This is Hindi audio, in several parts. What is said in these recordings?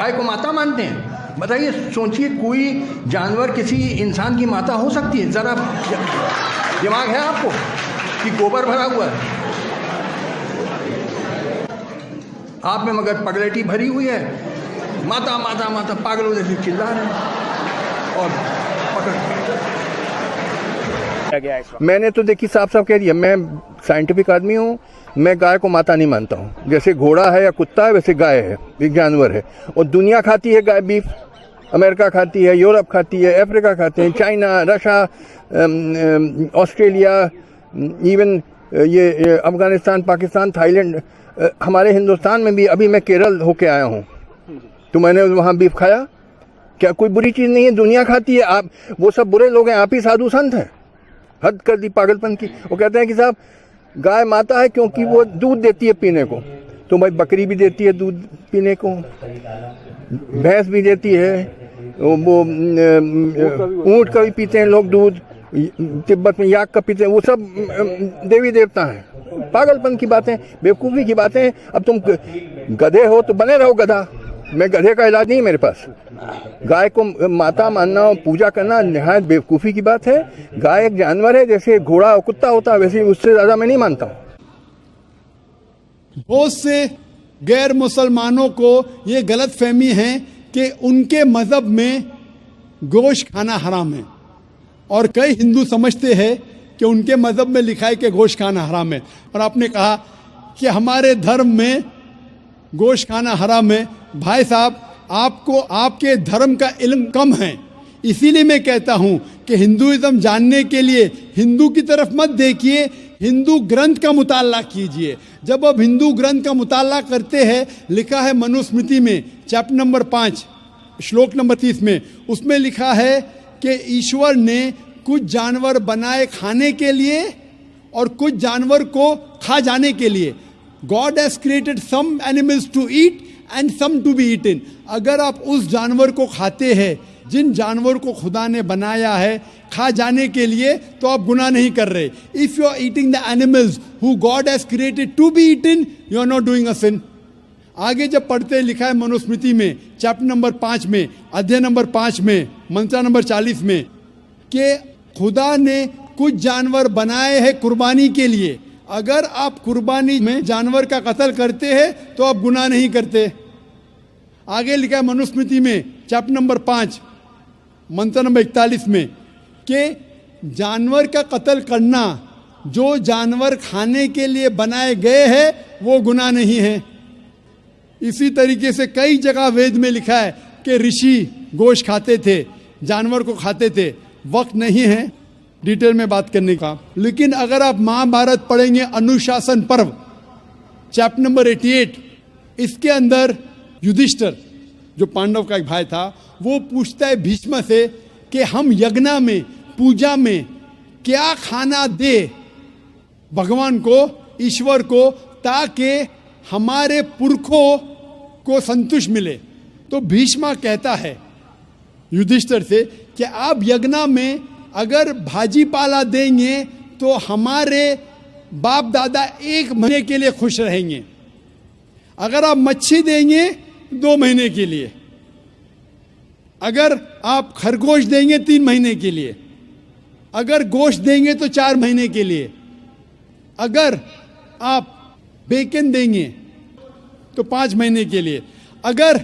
गाय को माता मानते हैं। बताइए, सोचिए, कोई जानवर किसी इंसान की माता हो सकती है? ज़रा दिमाग है आपको कि गोबर भरा हुआ है आप में, मगर पगलेटी भरी हुई है, माता माता माता, पागलों जैसे चिल्ला रहे हैं और पकड़। मैंने तो देखिए साफ साफ कह दिया, मैं साइंटिफिक आदमी हूँ, मैं गाय को माता नहीं मानता हूँ। जैसे घोड़ा है या कुत्ता है वैसे गाय है, एक जानवर है। और दुनिया खाती है गाय बीफ, अमेरिका खाती है, यूरोप खाती है, अफ्रीका खाते हैं, चाइना, रशिया, ऑस्ट्रेलिया, इवन ये अफगानिस्तान, पाकिस्तान, थाईलैंड, हमारे हिंदुस्तान में भी। अभी मैं केरल होके आया हूँ तो मैंने वहाँ बीफ खाया। क्या कोई बुरी चीज़ नहीं है? दुनिया खाती है। आप वो सब बुरे लोग हैं, आप ही साधु संत हैं। हद कर दी पागलपन की। वो कहते हैं कि साहब गाय माता है क्योंकि वो दूध देती है पीने को, तो भाई बकरी भी देती है दूध पीने को, भैंस भी देती है, वो ऊँट का भी पीते हैं लोग दूध, तिब्बत में याक का पीते हैं, वो सब देवी देवता हैं। पागलपन की बातें, बेवकूफ़ी की बातें। अब तुम गधे हो तो बने रहो गधा, मैं गधे का इलाज नहीं मेरे पास। गाय को माता मानना और पूजा करना निहायत बेवकूफ़ी की बात है। गाय एक जानवर है, जैसे घोड़ा और कुत्ता होता है वैसे, उससे ज़्यादा मैं नहीं मानता हूँ। बहुत से गैर मुसलमानों को ये गलत फहमी है कि उनके मज़हब में गोश्त खाना हराम है, और कई हिंदू समझते हैं कि उनके मज़हब में लिखा है कि गोश्त खाना हराम है। और आपने कहा कि हमारे धर्म में गोश्त खाना हराम है। भाई साहब, आपको आपके धर्म का इल्म कम है, इसीलिए मैं कहता हूं कि हिंदुइज्म जानने के लिए हिंदू की तरफ मत देखिए, हिंदू ग्रंथ का मुताला कीजिए। जब आप हिंदू ग्रंथ का मुताला करते हैं, लिखा है मनुस्मृति में चैप्टर नंबर 5 श्लोक नंबर 30 में, उसमें लिखा है कि ईश्वर ने कुछ जानवर बनाए खाने के लिए और कुछ जानवर को खा जाने के लिए। God has created some animals to eat and some to be eaten. अगर आप उस जानवर को खाते हैं जिन जानवर को खुदा ने बनाया है खा जाने के लिए, तो आप गुनाह नहीं कर रहे। If you are eating the animals who God has created to be eaten, you are not doing a sin. आगे जब पढ़ते लिखा है मनुस्मृति में चैप्टर नंबर 5 में, अध्याय नंबर 5 में, मंत्र नंबर 40 में, कि खुदा ने कुछ जानवर बनाए हैं कुर्बानी के लिए। अगर आप कुर्बानी में जानवर का कत्ल करते हैं तो आप गुनाह नहीं करते। आगे लिखा है मनुस्मृति में चैप्टर नंबर 5 मंत्र नंबर 41 में कि जानवर का कत्ल करना जो जानवर खाने के लिए बनाए गए हैं वो गुनाह नहीं है। इसी तरीके से कई जगह वेद में लिखा है कि ऋषि गोश्त खाते थे, जानवर को खाते थे। वक्त नहीं है डिटेल में बात करने का, लेकिन अगर आप महाभारत पढ़ेंगे अनुशासन पर्व चैप्टर नंबर 88, इसके अंदर युधिष्ठिर जो पांडव का एक भाई था, वो पूछता है भीष्म से कि हम यज्ञ में, पूजा में क्या खाना दे भगवान को, ईश्वर को, ताकि हमारे पुरखों को संतुष्ट मिले। तो भीष्म कहता है युधिष्ठिर से कि आप यज्ञ में अगर भाजी पाला देंगे तो हमारे बाप दादा 1 महीने के लिए खुश रहेंगे। अगर आप मच्छी देंगे 2 महीने के लिए, अगर आप खरगोश देंगे 3 महीने के लिए, अगर गोश्त देंगे तो 4 महीने के लिए, अगर आप बेकन देंगे तो 5 महीने के लिए, अगर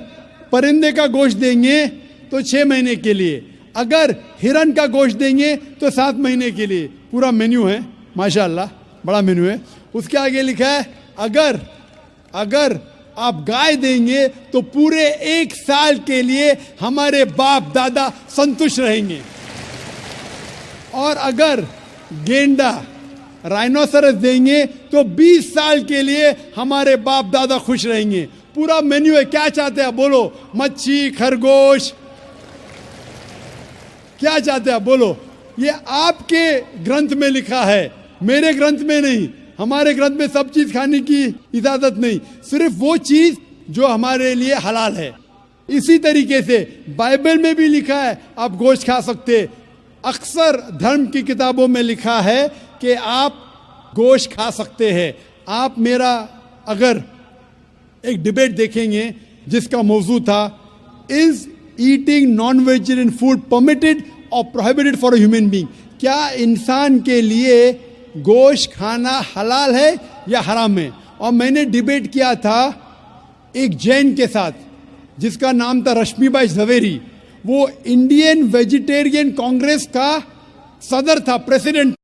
परिंदे का गोश्त देंगे तो 6 महीने के लिए, अगर हिरन का गोश्त देंगे तो 7 महीने के लिए। पूरा मेन्यू है, माशाअल्लाह बड़ा मेन्यू है। उसके आगे लिखा है अगर आप गाय देंगे तो पूरे 1 साल के लिए हमारे बाप दादा संतुष्ट रहेंगे, और अगर गेंडा राइनोसरस देंगे तो 20 साल के लिए हमारे बाप दादा खुश रहेंगे। पूरा मेन्यू है। क्या चाहते हैं बोलो? मच्छी, खरगोश, क्या चाहते हैं बोलो? ये आपके ग्रंथ में लिखा है, मेरे ग्रंथ में नहीं। हमारे ग्रंथ में सब चीज खाने की इजाजत नहीं, सिर्फ वो चीज जो हमारे लिए हलाल है। इसी तरीके से बाइबल में भी लिखा है आप गोश्त खा सकते। अक्सर धर्म की किताबों में लिखा है कि आप गोश्त खा सकते हैं। आप मेरा अगर एक डिबेट देखेंगे जिसका मौजू था is eating non vegetarian food permitted और prohibited for a human being? क्या इंसान के लिए गोश्त खाना हलाल है या हराम है? और मैंने डिबेट किया था एक जैन के साथ जिसका नाम था रश्मिबाई झवेरी। वो इंडियन वेजिटेरियन कांग्रेस का सदर था, प्रेसिडेंट